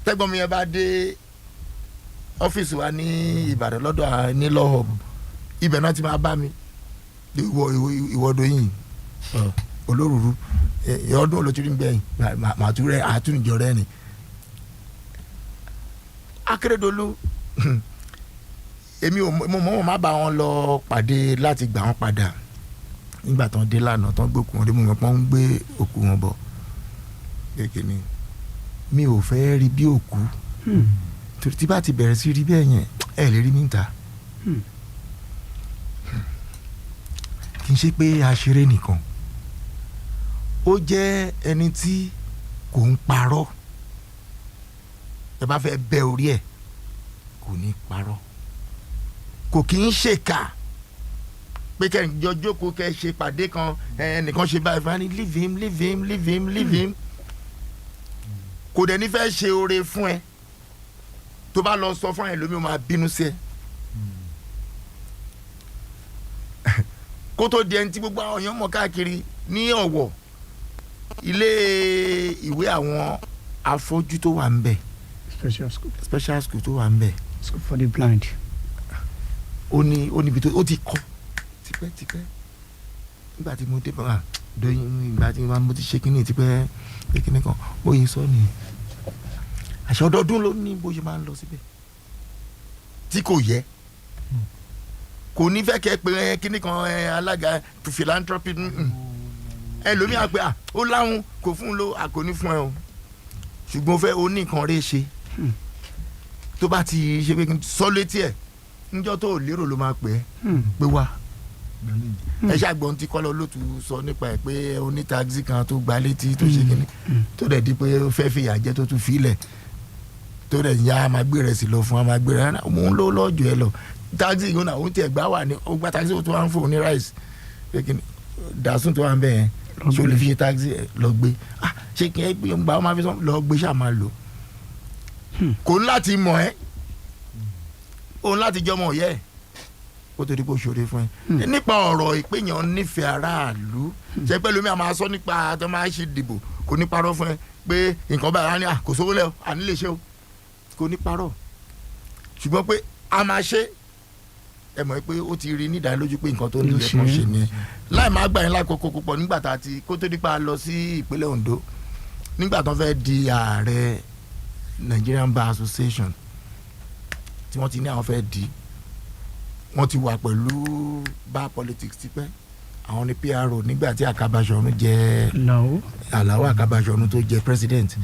tẹ́gbọ́n mi yẹn bá dé ọ́fíìsì wa ní Ìbàdàn lọ́dọ̀ ní law hub ibẹ̀ náà ti máa bá mi ìwọ Doyin olórùrù ọdún olótìrí ń gbẹ̀yìn màtúrẹ́ àtúnjọ rẹ̀ ni Akeredolu èmi ò mọ̀ má bá wọn lọ pàdé láti gbà wọn padà nígbà tán dé lánàá tán gbókùn wọn dé mú wọn pọ́n ń gbé òkú wọn bọ̀ kékeré ni mi ò fẹ́ rí bí òkú torí tí bá ti bẹ̀rẹ̀ sí rí bẹ́ẹ̀ yẹn ẹ lè rí mi ta kì í ṣe pé aṣeré nìkan ó jẹ́ ẹni tí kò ń parọ́ ẹ bá fẹ́ bẹ́ orí ẹ̀ kò ní parọ́ kò kì í ṣèkà pé kẹ́ jọ jókòó kẹ́ ṣe pàdé kan ẹnìkan ṣe báyìí fún mi leave him kò dẹ̀ ní fẹ́ ṣe oore fún ẹ tó bá lọ sọ fún ẹ lómi ó máa bínú sí ẹ kó tó di ẹni tí gbogbo àwọn èèyàn mọ̀ káàkiri ní Ọ̀wọ̀ ilé ìwé àwọn afọ́jú tó wà ń bẹ̀ special school tó wà ń bẹ̀ school for the blind ó níbi tó ó ti kọ́ tipẹ́ nígbà tí mo dé bá Doyin ìgbà tí mo ti ṣe kínní tipẹ́ kíní kan bóyin sọ ni àṣẹ ọdọọdún ló ní bó ṣe máa ń lọ síbẹ̀ tí kò yẹ kò ní fẹ́ kẹ́ pé kíní kan alága philanthropy ẹlòmíà pé ó láwọn kò fún un ló àkóní fún ẹ o ṣùgbọ́n fẹ́ ó ní nǹkan rẹ̀ ṣe tó bá ti ṣe pé sọ létí ẹ̀ níjọ́ tó lérò ló máa pè é pé wá ẹ ṣàgbọ́n tí kọ́lọ́ olóòtú sọ nípa ẹ̀ pé oní taxi kan tó gba létí tó ṣe kíní tó dẹ̀ di pé ó fẹ́ fìyà jẹ tó tún filẹ̀ tó dẹ̀ yá máa gbé rẹ̀ sí lọ fún wa máa gbé rẹ̀ mò ń lọ lọ́jọ́ ẹ lọ taxi yìí náà ó tiẹ̀ gbá wà ní ó gba taxi tó wà ń fò ní rice dàsún tó wà ń bẹ̀ yẹn ṣé o lè fi ṣe taxi lọ gbé ṣé kí ẹ gbà ó máa fi sọ lọ gbé ṣáà máa lò kò ní láti mọ̀ ẹ́ òun láti jọmọ yẹ kó tó di kó ṣòro fún ẹ nípa ọ̀rọ̀ ìpéyàn nífẹ̀ẹ́ aráàlú ṣe pẹ́ lómi àmọ́ sọ nípa àtọ́ máa ṣe dìbò kò ní parọ́ fún ẹ pé nǹkan báyìí á ní kò sówó lẹ́ o àní lè ṣe o kò ní parọ́ ṣùgbọ́n pé a máa ṣe ẹ mọ̀ pé ó ti rí nídàálójú pé nǹkan tó ní ilé kan ṣe nìyẹn láì máa gbà yín lákòókò púpọ̀ nígbà tá a ti kó tó dípa lọ sí ìpínlẹ̀ Ondo nígbà tó fẹ́ di ààrẹ Nigerian Bar Association tí wọ́n ti ní àwọn fẹ́ di wọ́n ti wà pẹ̀lú bar politics tipẹ́ àwọn ní PRO nígbà tí Akabasọ̀run jẹ́ Àlàó Akabasọ̀run tó jẹ́ president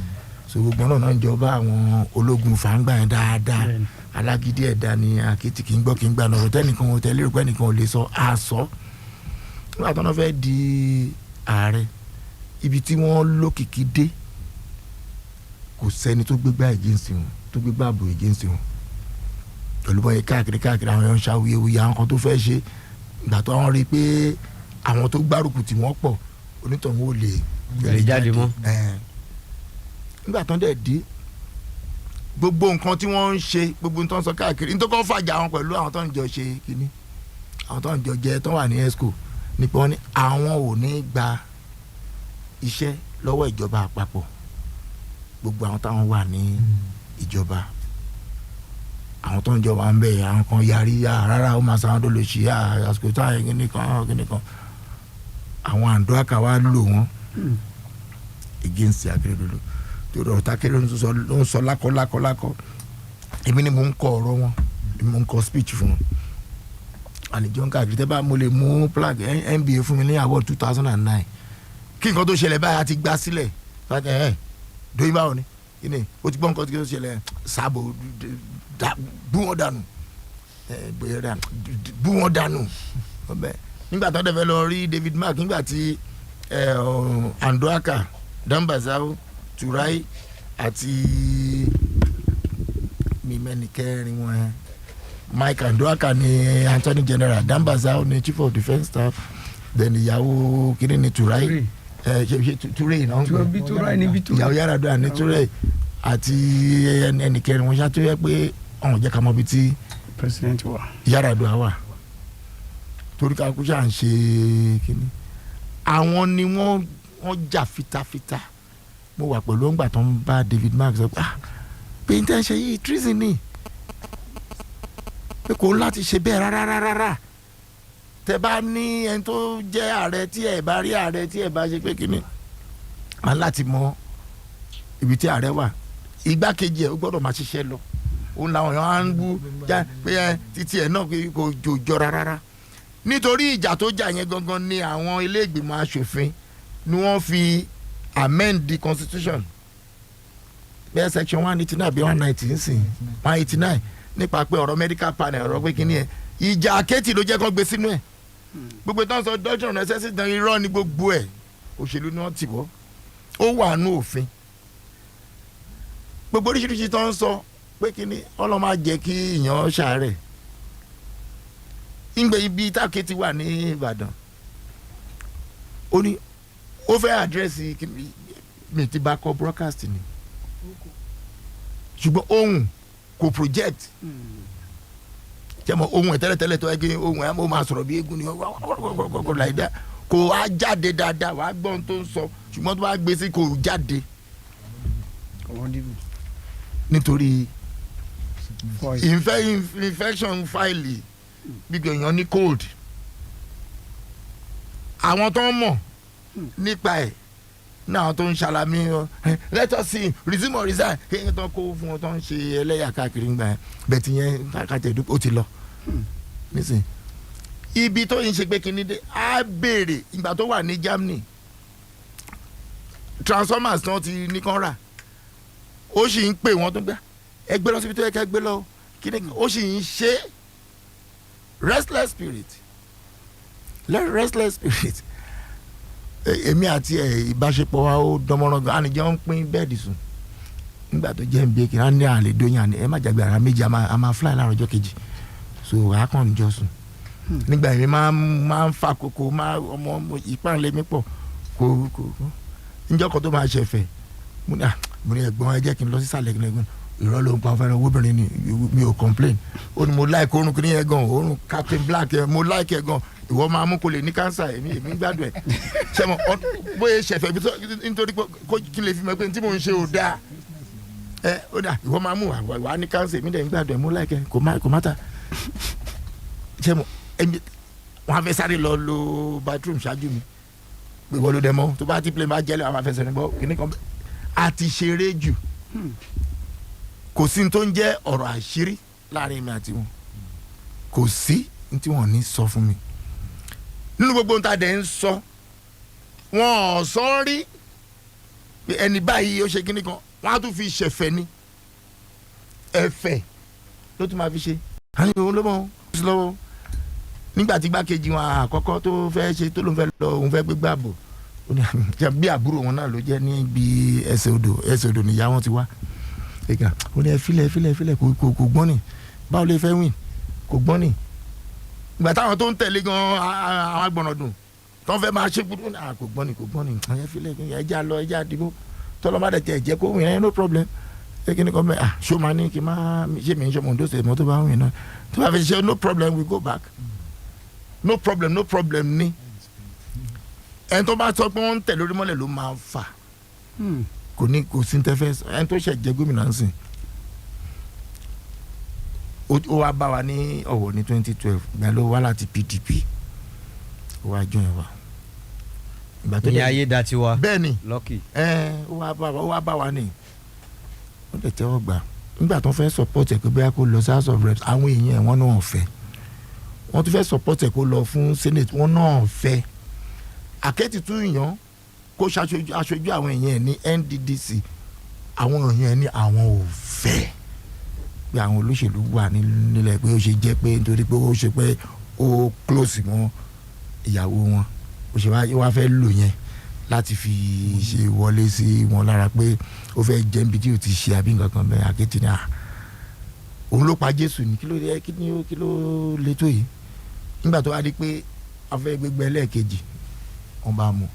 so gbogbo náà ń jọba àwọn ológun fàǹgbà yẹn dáadáa alágídí ẹ̀dá ni àkìtì kì í gbọ́ kì í gbà lọ́rọ̀ tẹ́nìkan ò tẹ́lẹ̀ rẹ̀ pẹ́nìkan ò lè sọ àsọ nígbà tó náà fẹ́ di ààrẹ ibi tí wọ́n lókìkí dé kò sẹ́ni tó gbégbá against wọn tó gbégbá ààbò against wọn olùbọ̀ yìí káàkiri àwọn èèyàn ń ṣàwuyewuye àwọn kan tó fẹ́ ṣe ìgbà tó àwọn rí i pé àwọn tó gbárùkù tí wọ́n pọ̀ onítọ̀hún ò lè gbèrè jáde mọ́ nígbà tó ń dẹ̀ dé gbogbo nǹkan tí wọ́n ń ṣe gbogbo nǹkan sọ káàkiri nítorí kọ́ fàjà wọn pẹ̀lú àwọn tó ń jọ ṣe kínní àwọn tó ń jọ jẹ tó wà ní ESCO nípa wọn ni àwọn ò ní gba iṣẹ́ lọ́wọ́ ìjọba àpapọ̀ gbogbo àwọn táwọn wà ní ìjọba àwọn tó ń jọba ń bẹ̀ àwọn kan yarí rárá ó máa sáwọn tó lè ṣe àsìkò tó àyè kíní kan àwọn àǹdó àkàwá lò wọ́n against Akeredolu torí ọ̀tá Akeredolu ló ń sọ lákọ́ èmi ni mò ń kọ ọ̀rọ̀ wọn èmi mò ń kọ speech fún wọn àlejò ń káàkiri tẹ́ bá mo lè mú plaque NBA fún mi ní award 2009 kí nǹkan tó ṣẹlẹ̀ báyà ti gbá sílẹ̀ Doyin báwo ni kíni o ti gbọ́ nǹkan tó ṣẹlẹ̀ sábò bú wọn dànù bú wọn dànù nígbà tó dẹ̀ fẹ́ lọ rí David Mark nígbà tí Andoaka Dambazao Turai àti mímẹ́ni kẹrin wọn Mike Andoaka ni Attorney General Dambazao ni Chief of Defence Staff then ìyàwó kíni ni Turai Turai náà ìyàwó Yar'Adua ní Turai àti ẹnì kẹrin wọn ṣáà tó yẹ pé ọ̀hún jẹ́ ká mọ̀ bí tí president wa Yar'Adua wà torí ká kú ṣáà ń ṣe kíní àwọn ni wọ́n jà fitafita mo wà pẹ̀lú ọ̀ngbà tó ń bá David Mark sọ pé n tẹ́ ń ṣe yìí treason ni pé kò ń láti ṣe bẹ́ẹ̀ rárá tẹ bá ní ẹni tó jẹ́ ààrẹ tí ẹ bá rí ààrẹ tí ẹ bá ṣe pé kíní à ń láti mọ ibi tí ààrẹ wà igbákejì ẹ ó gbọ́dọ̀ máa ṣiṣẹ́ lọ òun làwọn èèyàn á ń bú já pé títí ẹ náà kò jọra rárá nítorí ìjà tó jà yẹn gangan ni àwọn ilé ìgbìmọ̀ aṣòfin ni wọ́n fi amend the constitution bẹ́ẹ̀ section 189 bí 190 nsìn 189 nípa pé ọ̀rọ̀ medical panel ọ̀rọ̀ pé kíní ẹ̀ ìjà àkẹ́tì ló jẹ́ kó gbé sínú ẹ̀ gbogbo ìtàn sọ doctrine necessity tán irọ́ ni gbogbo ẹ̀ òṣèlú ni wọ́n ti bọ́ ó wà nù òfin gbogbo oríṣiríṣi tó ń sọ pé kíní ọlọ́mọ á jẹ́ kí èèyàn ṣàárẹ̀ ìgbẹ́ ibi tákẹ́tì wà ní Ìbàdàn ó ní ó fẹ́ àdírẹ́sì mi ti bá kọ broadcast ni ṣùgbọ́n ohun kò project jẹ́mọ̀ ohun ẹ̀ tẹ́lẹ̀tẹ́lẹ̀ tó ẹgbẹ́ ohun ẹ̀ máa sọ̀rọ̀ bí eégún ni kò láì dá kò á jáde dáadáa wàá gbọ́n tó ń sọ ṣùgbọ́n tó bá gbé sí kò jáde nítorí infection file gbígbé èèyàn ní cold àwọn tó ń mọ̀ nípa ẹ̀ náà tó ń ṣàlàmì let us see resume or resign kéèyàn tó kó fún wọn tó ń ṣe ẹlẹ́yà káàkiri ńgbà yẹn bẹ́ẹ̀ ti yẹn káàkiri ó ti lọ nísìnyí ibi tó ń ṣe pé kíní dé á béèrè ìgbà tó wà ní Germany transformers náà ti ní kán rà ó sì ń pè wọ́n tó gbà ẹgbẹ́ lọ síbi tó yẹ ká gbé lọ kíní ó sì ń ṣe restless spirit èmi àti ìbáṣepọ̀ wa ó dánmọ́rán gan ànijọ́ ń pín bẹ́ẹ̀dì sùn nígbà tó jẹ́ nbí kìnnà ní àlè Doyin àní ẹ má jàgbé ara méjì a máa fly láàárọ̀ ọjọ́ kejì so àákàn níjọ́ sùn nígbà yẹn máa ń fa koko ọmọ ìpàlẹ́ mi pọ̀ kò níjọ́ kan tó máa ṣẹ̀fẹ̀ mo ní ẹ̀gbọ́n ẹ jẹ́ kí n lọ sí sàlẹ̀ kí n lẹ́gbọ́n ìrọ́ ló ń pa fẹ́ràn owóbìnrin ni mi ò complain ó ní mo like orun kìíní yẹn gan orun Captain Black yẹn mo like ẹ gan ìwọ máa mú kó lè ní cancer èmi gbádùn ẹ sẹ́mo bóyá ṣẹ̀fẹ̀ bí nítorí kó kí n lè fi mọ̀ pé tí mò ń ṣe ò dáa ó dà ìwọ máa mú wà ní cancer èmi dẹ̀ ń gbádùn ẹ mo like ẹ kò má ta sẹ́mo wọn á fẹ́ sáré lọ lo bathroom ṣáájú mi pé wọ́n ló dẹ̀ mọ́ tó bá ti play máa jẹ́lẹ̀ àwọn afẹsẹ̀ nígbọ́ kíní kan àti ṣeré jù kò sí ní tó ń jẹ́ ọ̀rọ̀ àṣírí láàrin mi àti wọn kò sí ní tí wọ́n ní sọ fún mi nínú gbogbo ohun tá a dẹ̀ ń sọ wọn ò sọ rí pé ẹni báyìí ó ṣe kíní kan wọn á tún fi ṣẹ̀fẹ̀ ni ẹ̀fẹ̀ ló tún máa fi ṣe àní òun ló mọ̀ ó sí lọ́wọ́ nígbà tí gbákejì wọn àkọ́kọ́ tó fẹ́ ṣe tó ló ń fẹ́ lọ òun fẹ́ gbégbá bò bí àbúrò wọn náà ló jẹ́ níbi ẹsẹ̀ odò níyà wọn ti wá ẹ̀ka ó ní ẹ filẹ̀ kò gbọ́n ni báwo lè fẹ́ win kò gbọ́n ni ìgbà táwọn tó ń tẹ̀lé gan àwọn agbọ̀nọ̀dùn tó ń fẹ́ máa ṣe gbúdú kò gbọ́n ni ẹ filẹ̀ ẹja lọ ẹja dìbò tọ́lọ́mọdé tẹ̀ jẹ́ kó win ẹ no problem ẹ kí ni kọ́ mẹ́ ṣó máa ní kí n máa ṣe mí ṣọmọ Ondo State mọ́ tó bá win náà tó bá fi ṣe no problem we go back no problem ni ẹni tó bá sọ pé wọ́n ń tẹ̀ lórí mọ́lẹ̀ ló máa fà kò sí tẹ́fẹ́ ẹni tó ṣe jẹ́ gómìnà ń sìn ó wá bá wa ní Ọ̀wọ̀ ní 2012 gbà ló wá láti PDP ó wá join wa. ìyá ayé da tiwa bẹ́ẹ̀ ni Lucky ó wá bá wa ní ó lè tẹ́wọ́ gbà nígbà tó fẹ́ support ẹ̀ pé bóyá kó lọ sí House of Reps àwọn èèyàn ẹ̀ wọ́n náà fẹ́ wọ́n tún fẹ́ support ẹ̀ kó lọ fún Senate wọ́n náà fẹ́ Àkẹ́tì tún yàn kó ṣaṣojú àwọn èèyàn ẹ̀ ní NDDC àwọn èèyàn ẹ̀ ní àwọn ò fẹ́ pé àwọn olóṣèlú wà nílẹ̀ pé ó ṣe jẹ́ pé nítorí pé ó ṣe pé ó close mọ́ ìyàwó wọn ó ṣe wá fẹ́ lò yẹn láti fi ṣe wọlé sí wọn lára pé ó fẹ́ jẹ́ níbi tí ò ti ṣe àbí nǹkan kan bẹ́ẹ̀ Àkẹ́tì ní òun ló pa Jésù ní kí ló lè tó yìí nígbà tó wá di pé afẹ́ gbégbé ẹlẹ́ẹ̀kejì wọ́n bá mú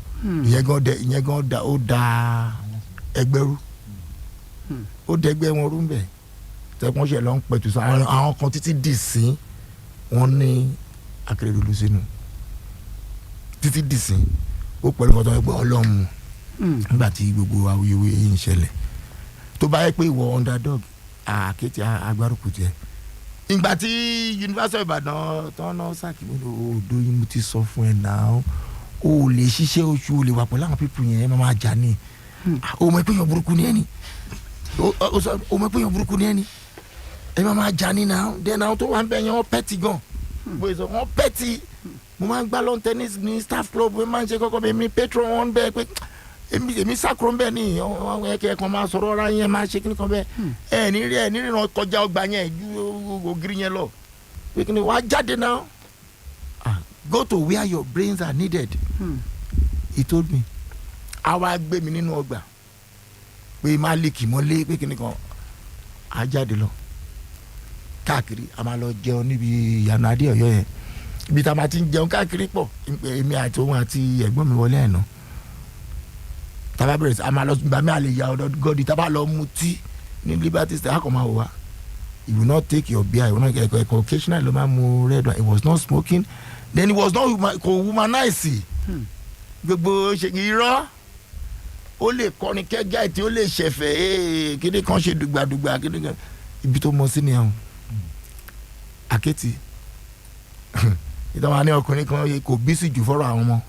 ìyẹn gan ó da ẹgbẹ́ rú ó dẹgbẹ́ wọn rú bẹ́ẹ̀ tẹ́kùn ṣe lọ ń pẹ̀tù sọ àwọn kan títí dì sí wọn ní Akeredolu sínú títí dì sí ó pẹ̀lú ọ̀tọ̀ ẹgbẹ́ Ọlọ́run nígbà tí gbogbo awuyewuye yìí ń ṣẹlẹ̀ tó bá yẹ pé ìwọ underdog Akéte agbárùkù jẹ ìgbà tí University of Ibadan tọ́nà sàkíwé Doyin mo ti sọ fún ẹ náà o lè ṣiṣẹ́ oṣù o lè wà pẹ̀lú àwọn pípù yẹn ẹ máa jà ní o mọ̀ pé yàn burúkú ni ẹni o mọ̀ pé yàn burúkú ni ẹni ẹ máa jà ní náà dẹ́n náà tó wà ń bẹ̀ yẹn wọ́n pẹ́tì gan bóyá sọ wọ́n pẹ́tì mo máa ń gbá lawn tennis ní staff club mo máa ń ṣe kọ́kọ́ mi patron wọn bẹ́ẹ̀ pé èmi sàkúrò ń bẹ̀ ní àwọn ẹ̀kẹ́ kan máa sọ̀rọ̀ ọ̀rá yẹn máa ṣe kíni kan bẹ́ẹ̀ ẹ̀ ní ríran kọjá ọgbà yẹn ju ògiri yẹn lọ pé kíni wàá jáde náà go to where your brains are needed he told me àwa gbé mi nínú ọgbà pé má lè kì mọ́lé pé kíni kan á jáde lọ káàkiri a máa lọ jẹun níbi ìyànà adé Ọ̀yọ́ yẹn ibi tá a máa ti ń jẹun káàkiri pọ̀ èmi àti òun àti ẹ̀gbọ́n mi wọlé ẹ̀nà tábà bẹ̀rẹ̀ sí a máa lọ gbà mí àlè ya ọ̀dọ̀ gọ́dí tábà lọ mutí ní Liberty State akọ̀ máa wò wá you will not take your beer you will not get ẹ̀kọ́ occasionally ló máa mu red wine he was not smoking then he was not kò humanize gbogbo ṣe irọ́ ó lè kọrin kẹ́gà tí ó lè ṣẹ̀fẹ̀ kíni kan ṣe dùgbàdùgbà kíni kan ibi tó mọ sí ni àwọn Akéte ìtàn wa ní ọkùnrin kan kò bísí jù fọ́rọ̀ àwọn ọmọ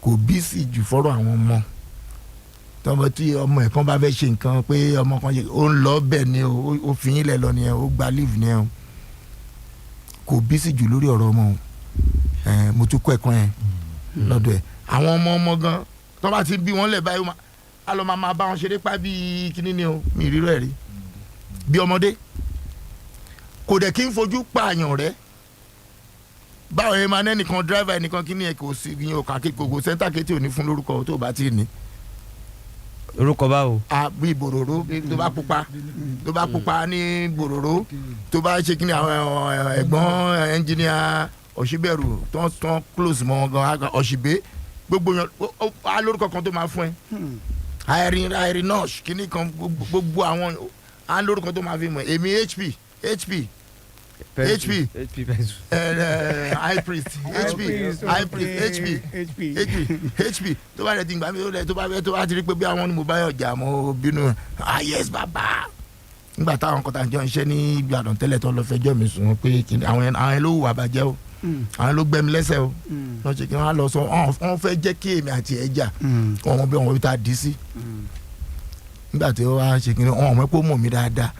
kò bísí jù fọ́rọ̀ àwọn ọmọ tọmọ tí ọmọ ẹ̀ kan bá fẹ́ ṣe nǹkan pé ọmọ kan ṣe ó ń lọ bẹ́ẹ̀ ni ó fi yín lẹ̀ lọ ni ẹ ó gba leave ni ẹ kò bísí jù lórí ọ̀rọ̀ ọmọ mo tún kọ́ ẹ̀kọ́ yẹn lọ́dọ̀ ẹ̀ àwọn ọmọ gan tó bá ti bí wọ́n lẹ̀ báyìí á lọ máa bá wọn ṣeré pa bíi kíní ni o mi ìrírọ̀ ẹ̀ rí bí ọmọdé kò dẹ̀ kí n fojú pààyàn rẹ̀ báwo yẹn máa nẹ́nìkan dráìvà ẹnìkan kí ni ẹ kò sí yín òkà kò sẹ́ńtà Akéte ò ní fún lórúkọ tó bá ti ní. orúkọ báwo. bí bòròró tó bá pupa ní bòròró tó bá ṣe kí ni àwọn ẹ̀gbọ́n ẹnjìníà Ọ̀ṣibẹ̀rù tó ń close mọ́ gan Ọ̀ṣibẹ̀ gbogbo yẹn á lórúkọ kan tó máa fún ẹ. àìrìn nọ́ọ̀ṣì kí ni kan gbogbo àwọn á lórúkọ tó máa fi mọ̀ èmi HP high priest HP tó bá rẹ̀ ti gbà mí tó bá ti rí pé bí àwọn ni mo bá yàn jà mọ́ bínú yes bàbá nígbà táwọn kan tá à ń jọ iṣẹ́ ní Ìbàdàn tẹ́lẹ̀ tó lọ fẹjọ́ mi sùn pé àwọn ló wà bàjẹ́ o àwọn ló gbẹ́mi lẹ́sẹ̀ o lọ́ọ́ ṣe kí wọ́n á lọ sọ wọ́n fẹ́ jẹ́ kí èmi àti ẹ̀ jà wọ́n bí wọ́n bí tá a dì í sí nígbà tí wọ́n á ṣe kí wọ́n mọ̀ pé ó mọ̀ mí dáadáa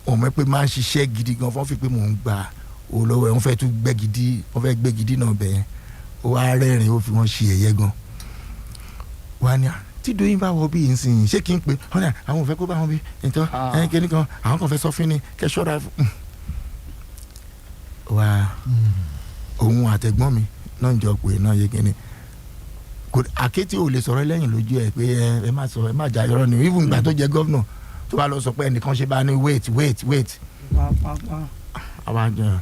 wọ́n mọ̀ pé máa ń ṣiṣẹ́ gidi gan fọ́n fi pé mò ń gba olówó ẹ̀ wọ́n fẹ́ tún gbẹ́ gidi náà bẹ̀yẹn ó wá rẹ́rìn ó fi wọ́n ṣe ẹ̀yẹ gan wà ní tí Doyin bá wọ bí yìí ń sìn yìí ṣé kí n pè ọ̀nà àwọn ò fẹ́ kó bá wọn bí nǹkan kíní kan àwọn kan fẹ́ sọ fún ni kẹ́ ṣọ́ra wà òun àtẹ̀gbọ́n mi náà ń jọ pé náà yé kíní Akéte ò lè sọ̀rọ̀ lẹ́yìn lójú ẹ̀ pé ẹ má jà yọrọ ni even ìgbà tó jẹ gọ́vnọ̀ tó bá lọ sọ pé ẹnìkan ṣe bá ní wait. àwọn àjọ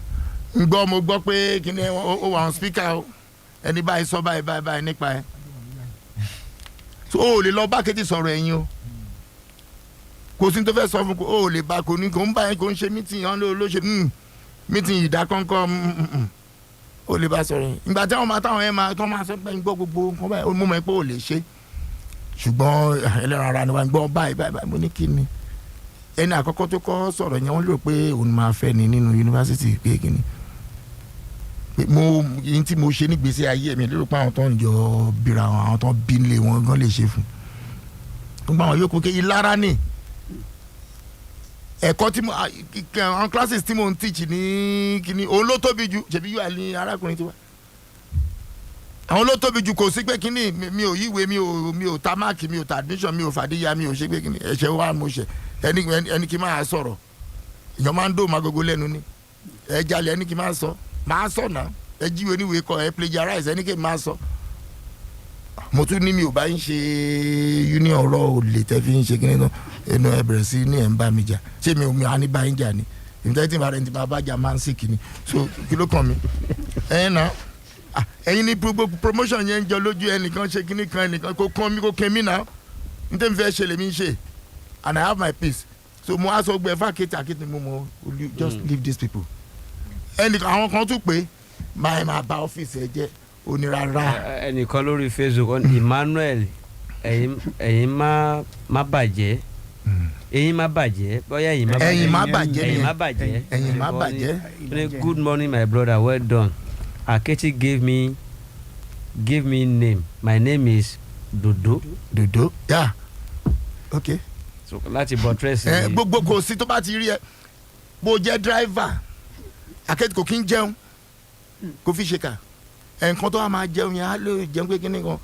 ń mo gbọ́ pé kíni ó wà on speaker o ẹni báyìí sọ báyìí nípa ẹ so o lè lọ bá Akéte sọ̀rọ̀ ẹ̀yìn o kò sí tó fẹ́ sọ fún o lè bá kò ń bá yẹn kò ń ṣe meeting ọ̀hún ló ṣe meeting ìdákọ́ńkọ́ o lè bá sọ̀rọ̀ yẹn ìgbà tí àwọn táwọn yẹn máa tó máa sọ pé ń gbọ́ gbogbo nǹkan báyìí ó mú mi pé o lè ṣe ṣùgbọ́n ẹlẹ́ran ara ni wọ́n gbọ́ báyìí mo ní kí ni ẹni àkọ́kọ́ tó kọ́ sọ̀rọ̀ yẹn wọ́n lò pé òun máa fẹ́ ni nínú yunifásitì pé kí ni pé yín tí mo ṣe nígbésí ayé mi lérò pé àwọn tó ń jọ bíra àwọn tó ń bí lé wọn gan lè ṣe fún gbogbo àwọn yòókù kí ìlara ni ẹ̀kọ́ tí mo àwọn classes tí mo ń teach ní kíní òun ló tóbi jù ṣèbí yóò ní arákùnrin tiwa àwọn ló tóbi jù kò sí pé kíní mi ò yíwèé mi ò ta máàkì mi ò ta admission mi ò fàdíyà mi ò ṣe pé kíní ẹ̀ṣẹ̀ wa mo ṣẹ̀ ẹni kí n máa sọ̀rọ̀ èèyàn máa ń dó magogo lẹ́nu ni ẹ jalè ẹni kí n máa sọ náà ẹ jíwèé níwèé kọ ẹ plagiarize ẹni kí n máa sọ mo tún ní mi ò bá ń ṣe union ọ̀rọ̀ olè tẹ́ fi ń ṣe kíní náà ẹnu ẹ bẹ̀rẹ̀ sí ní ẹ̀ ń bá mi jà ṣé mi ò mi àní bá ń jà ni ìmùtẹ́ tí ìbára ẹni tí máa bá jà máa ń sì kíní so kí ló kàn mí náà ẹ̀yin ní promotion yẹn ń jọ lójú ẹnìkan ṣe kíní kan ẹnìkan kó kàn mí kó kẹ́ mí náà ní tẹ́ mi fẹ́ ṣe lèmi ń ṣe and I have my peace so mo aṣọ gbẹ fún Akéte mo just leave these people ẹnìkan àwọn kan tún pé máa bá ọ́fíìsì ẹ jẹ́ onírara. ẹnìkan lórí Facebook Emmanuel ẹ̀yin má bàjẹ́ ẹ̀yin má bàjẹ́ bóyá ẹ̀yin má bàjẹ́ ẹ̀yin má bàjẹ́. Good morning my brother, well done. Aketi gave me name. My name is Dodo. Yeah. Okay. So láti buttress. Gbogbo kò sí tó bá ti rí ẹ bó jẹ́ driver Aketi kò kí ń jẹun kò fi ṣe kà nǹkan tó wà máa jẹun yẹn á lè jẹun pé kíní kan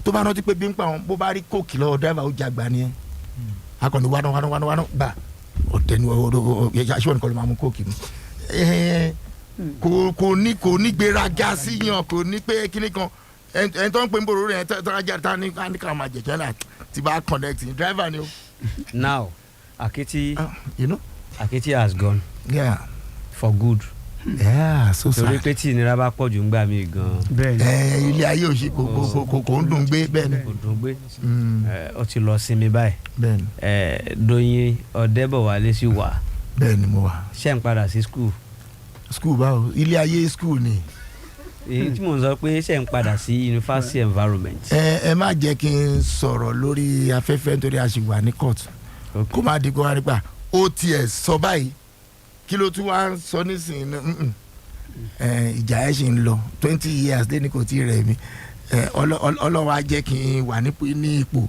tó bá rántí pé bí ń pa wọn bó bá rí kóòkì lọ́wọ́ driver ó jàgbá ni ẹ akọni wánú gbà ọ̀tẹ̀ ni aṣọ nìkan ló máa mú kóòkì ni kò ní gbéraga sí yàn kò ní pé kíní kan ẹni tó ń pè ń bòrò rẹ̀ tọ́jà tá ní ká máa jẹ̀jẹ̀ náà ti bá connect ní driver ni o. Now Aketi Aketi has gone. Yeah. For good. Yeah, so sad. Torí pé tí ìnira bá pọ̀ jù ń gbà mí gan. Bẹ́ẹ̀ni. Ilé ayé òsì kò ń dùn gbé bẹ́ẹ̀ ni. Kò dùn gbé. Ó ti lọ sinmi báyìí. Bẹ́ẹ̀ni. Doyin Adebowale sí wà. Bẹ́ẹ̀ni mo wà. Ṣé ń padà sí school? School báwo? Ilé ayé school ni. Èyí tí mò ń sọ pé ṣé ń padà sí university environment. Ẹ má jẹ́ kí n sọ̀rọ̀ lórí afẹ́fẹ́ nítorí a ṣì wà ní court. Kó má di kó wá nípa ó tiẹ̀ sọ báyìí kí ló tún wá sọ nísìnyí ìjà ẹ̀ ṣì ń lọ 20 years lẹ́ni kò tí ì rẹ̀ mí Ọlọ́run á jẹ́ kí n wà ní ipò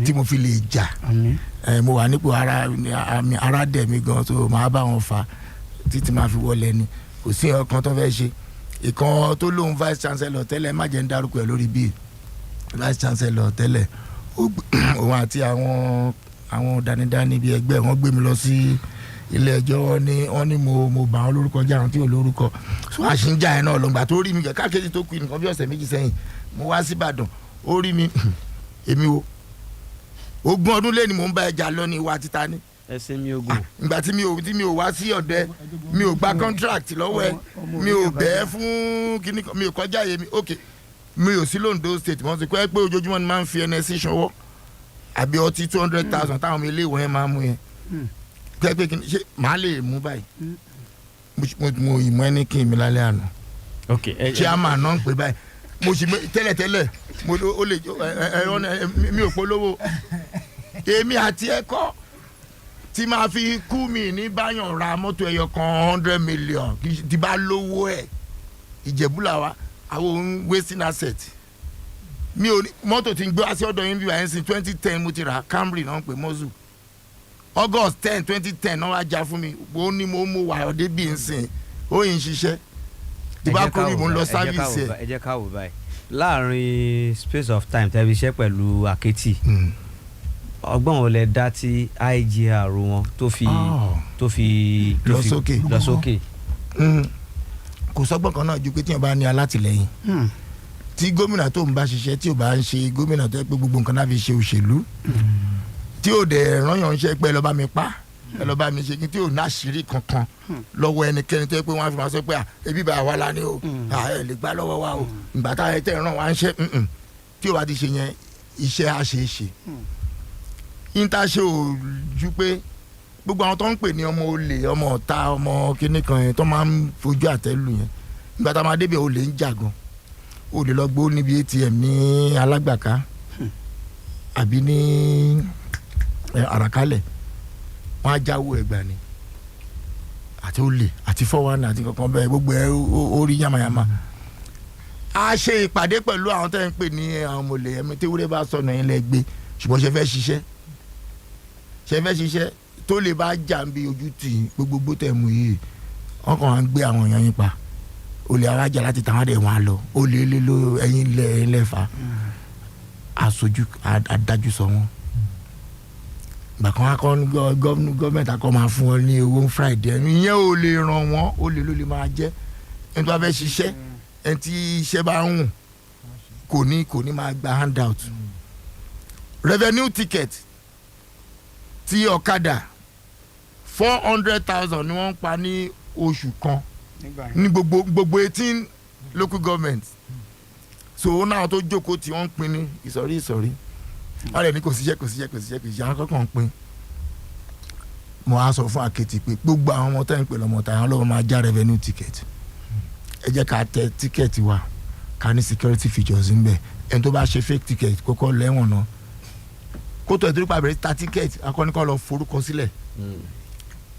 tí mo fi lè jà mo wà nípò ara dẹ̀ mi gan so màá bá wọn fà títí máa fi wọlé ni kò sí ọkàn tó fẹ́ ṣe ìkan tó lóun vice chancellor tẹ́lẹ̀ má jẹ́ ń dárúkọ ẹ̀ lórí bíi vice chancellor tẹ́lẹ̀ òun àti àwọn dánidáni bíi ẹgbẹ́ wọn gbé mi lọ sí ilé ẹjọ́ wọ́n ní mo bà wọ́n lórúkọ jẹ́ àwọn tí ò lórúkọ so àṣìǹjà ẹ̀ náà lọ́gbà tó rí mi káàkiri tó kù nǹkan bí ọ̀sẹ̀ méjì sẹ́yìn mo wá sí Ìbàdàn ó rí mi èmi wo ogún ọdún lé ni mò ń bá ẹja lọ ní ìwà títa ní. ẹsẹ̀ mi ogun. ìgbà tí mi ò wá sí ọ̀dọ̀ ẹ mi ò gba contract lọ́wọ́ ẹ mi ò bẹ̀ẹ́ fún kíní mi ò kọjá yé mi ok mi ò sí l'Ondo state mo ti kọ́ ẹ pé ojoojúmọ́ ni máa ń fi NSC ṣọwọ́ àbí ọtí 200,000 táwọn ọmọ ilé ìwé yẹn máa ń mú yẹn pé kí ni ṣe màá lè mú báyìí mo ìmọ̀ ẹni kí n mi lálẹ́ àná chairman náà ń pè báyìí mo sì tẹ́lẹ̀tẹ́lẹ̀ ó lè mi ò polówó èmi àti ẹ̀kọ́ tí máa fi kú mi ní báyọ̀ ra mọ́tò ẹyọ kan 100 million tí bá lówó ẹ̀ Ìjẹ̀bú làwa àwọn wasting asset mi ò ní mọ́tò tí ń gbé wá sí ọ̀dọ̀ yín bí wàá ń sin 2010 mo ti rà Camry náà ń pè mọ́zù August 10 2010 náà wá já fún mi ó ní mo mú wà ọdẹ bí n sìn ó yìn ṣiṣẹ́ tí bá kórìí mo ń lọ sáfìsì ẹ. ẹ jẹ́ ká wò báyìí láàrin space of time tẹ́bi iṣẹ́ pẹ̀lú Aketi ọgbọ́n wo lẹ dá tí IGR wọn tó fi lọ sókè. Kò sọ́gbọ́n kan náà ju pé tí wọ́n bá ní alátìlẹ́yìn tí gómìnà tó ń bá ṣiṣẹ́ tí ò bá ń ṣe gómìnà tó yẹ pé gbogbo nǹkan náà fi ṣe òṣèlú tí ò dẹ̀ rányàn ṣe pé ẹ lọ́ bá mi pa ẹ lọ́ bá mi ṣe kí tí ò ní àṣírí kankan lọ́wọ́ ẹnikẹ́ni tó yẹ pé wọ́n á fi máa sọ pé ebi bá wa la ni o ẹ lè gbá lọ́wọ́ wa o ìgbà tá ẹ tẹ̀ ràn wá ń ṣe tí ò bá ti ṣe yẹn iṣẹ́ á ṣe é ṣe. yínta ṣe ò ju pé gbogbo àwọn tó ń pè ní ọmọ olè ọmọ ọ̀tá ọmọ kinní kan yẹn tó máa ń fojú àtẹ́lù yẹn ìgbà tá a máa débi olè ń jà gan olè lọ gbó níbi ATM ní Alágbàká àbí ní Àràkálẹ̀ wọn á jáwó ẹgbàá ni àti olè àti 419 àti kankan bẹ́ẹ̀ gbogbo ẹ orí yamayama a ṣe ìpàdé pẹ̀lú àwọn tẹ́ ń pè ní àwọn ọmọ olè ẹ̀mí tí wúrẹ́ bá sọnù yín lẹ gbé ṣùgbọ́n ṣe fẹ́ ṣiṣẹ́ tó lè bá jà ń bi ojú tì gbogbo tẹ̀ mú yìí wọn kàn án gbé àwọn èèyàn yín pa olè arájà láti tàwọn àdé wọn lọ olè lélo ẹ̀yìn lẹ́fà aṣojú adájú sọ wọn gbàkan akọ gọọmenti akọ máa fún wọn ní owó Friday ìyẹn ò lè ràn wọn olè ló lè máa jẹ ẹni tó bá fẹ́ ṣiṣẹ́ ẹni tí iṣẹ́ bá ń hùn kò ní máa gba handout revenue ticket ti ọ̀kadà 400,000 ni wọ́n ń pa ní oṣù kan ní gbogbo 18 local government so náà tó jókòó tí wọ́n ń pín ní ìsọ̀rí wọ́n lè ní kò síṣẹ́ àwọn kọ̀ọ̀kan pín mo á sọ fún Aketi pé gbogbo àwọn ọmọ tẹ́ ń pè lọ́mọ tàyàn lọ́wọ́ máa já revenue ticket ẹ jẹ́ ká tẹ ticket wa ká ní security features ń bẹ̀ ẹni tó bá ṣe fake ticket kókó lẹ́wọ̀n náà kó tó ẹ̀dúró pàbẹ̀rẹ̀ ta tíkẹ́ẹ̀tì akọni kan lọ forúkọ sílẹ̀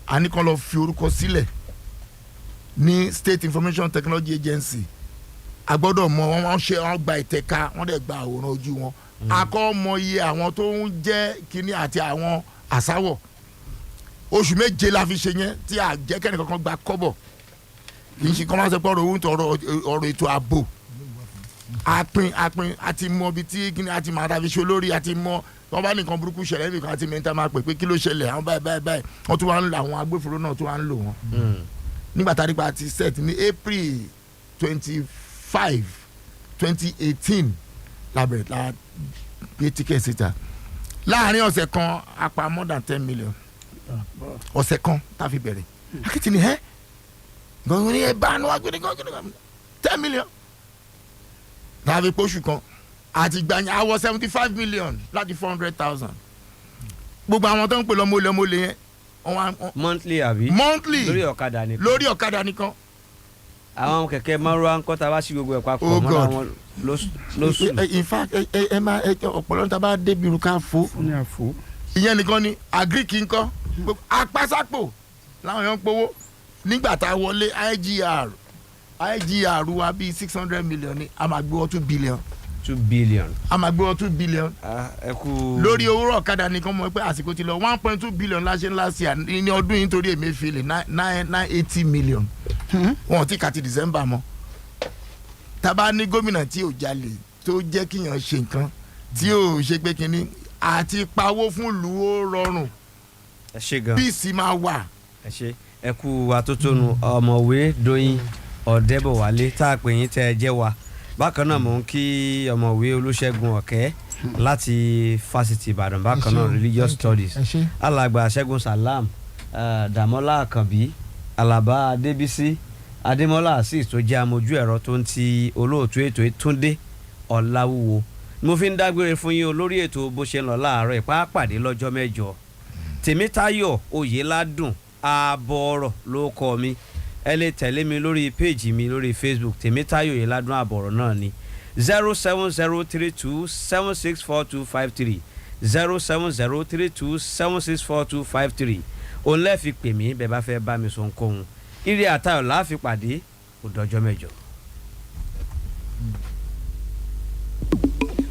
àní kan lọ fi orúkọ sílẹ̀ ní State Information Technology Agency agbọ́dọ̀ mọ wọ́n gba ìtẹ̀ka wọ́n dẹ̀ gba àwòrán ojú wọn akọ́ mọ iye àwọn tó ń jẹ́ kínní àti àwọn àsáwọ̀ oṣù méje la fi ṣe yẹn tí a jẹ́ kẹ́ni kankan gba kọ́bọ̀ kì í ṣe kọ́ máa ṣe pé ọ̀rọ̀ ètò ààbò apin àti mọ ibi tí kínní àti máa tàbí ṣe olórí àti mọ wọ́n bá nìkan burúkú ṣẹlẹ̀ nìkan àti mẹ́ta máa pè pé kí ló ṣẹlẹ̀ àwọn báyìí wọ́n tún wá ń lo àwọn agbófinró náà tún wá ń lò wọ́n nígbà tá a nípa ti set ní April 25, 2018 labẹ̀rẹ̀ la gbé ticket síta láàrin ọ̀sẹ̀ kan a pa more than 10 million ọ̀sẹ̀ kan tá a fi bẹ̀rẹ̀ akéèti ni gbọ̀ngàn ní ẹ̀bá ní wàá gbé ní gbọ̀ngàn 10 million tá a fi pọ̀ṣù kan àti gbàyàn àwọ̀ 75 million láti 400,000 gbogbo àwọn tó ń pè lọ́mọlé yẹn. monthly àbí. monthly lórí ọ̀kadà nìkan. àwọn kẹ̀kẹ́ márùn-ún ń kọ́ ta bá sí gbogbo ẹ̀ papọ̀ mọ́ra wọn lóṣù. in fact ẹ máa ọ̀pọ̀lọpọ̀ tá a bá débi irú ká fo ìyẹn nìkan ni agric ńkọ́ apásápò láwọn èèyàn ń powó nígbà tá a wọlé IGR wa bíi 600 million ni a máa gbé wọ́n 2 billion. 2 billion. a máa gbé wọ́n 2 billion. ẹ kú. lórí owó ọ̀kadà nìkan mọ̀ pé àsìkò ti lọ 1.2 billion láṣẹ ńlá sí à ní ọdún yìí nítorí Emefiele 980 million. wọn ti kàti December mọ́. tábà ní gómìnà tí ò jalè tó jẹ́ kíyàn ṣe nǹkan tí ò ṣe pé kínní àti pawó fún ìlú ó rọrùn. ẹ ṣe gan. bíìsì máa wà. ẹ ṣe ẹ kú atótónu ọ̀mọ̀wé Doyin Adebowale tá a pè yín tẹ́ ẹ jẹ́ wa bákan náà mò ń kí ọ̀mọ̀wé Olúṣẹ́gun Ọ̀kẹ́ láti fásitì Ìbàdàn bákan náà religious studies alàgbà Ṣẹ́gun Salam Dàmọ́lá Àkànbí Àlàbá Adébísí Adémọ́lá Azeez tó jẹ́ amójú ẹ̀rọ tó ń ti olóòtú ètò Túndé Ọláwúwo mo fi ń dágbére fún yín olórí ètò bó ṣe ń lọ láàárọ̀ ìpàpàdé lọ́jọ́ mẹ́jọ Tèmítáyọ̀ Oyèládùn ààbọ̀ ọ̀rọ̀ ló kọ́ mi ẹ lè tẹ̀lé mi lórí péèjì mi lórí Facebook Tèmítáyọ̀ Oyèládùn ààbọ̀ ọ̀rọ̀ náà ni 07032764253 07032764253 òun lẹ́ẹ̀ fi pè mí bẹ́ẹ̀ bá fẹ́ bá mi sọ ohunkóhun ire àtayọ̀ la fi pàdé ó dọjọ́ mẹ́jọ.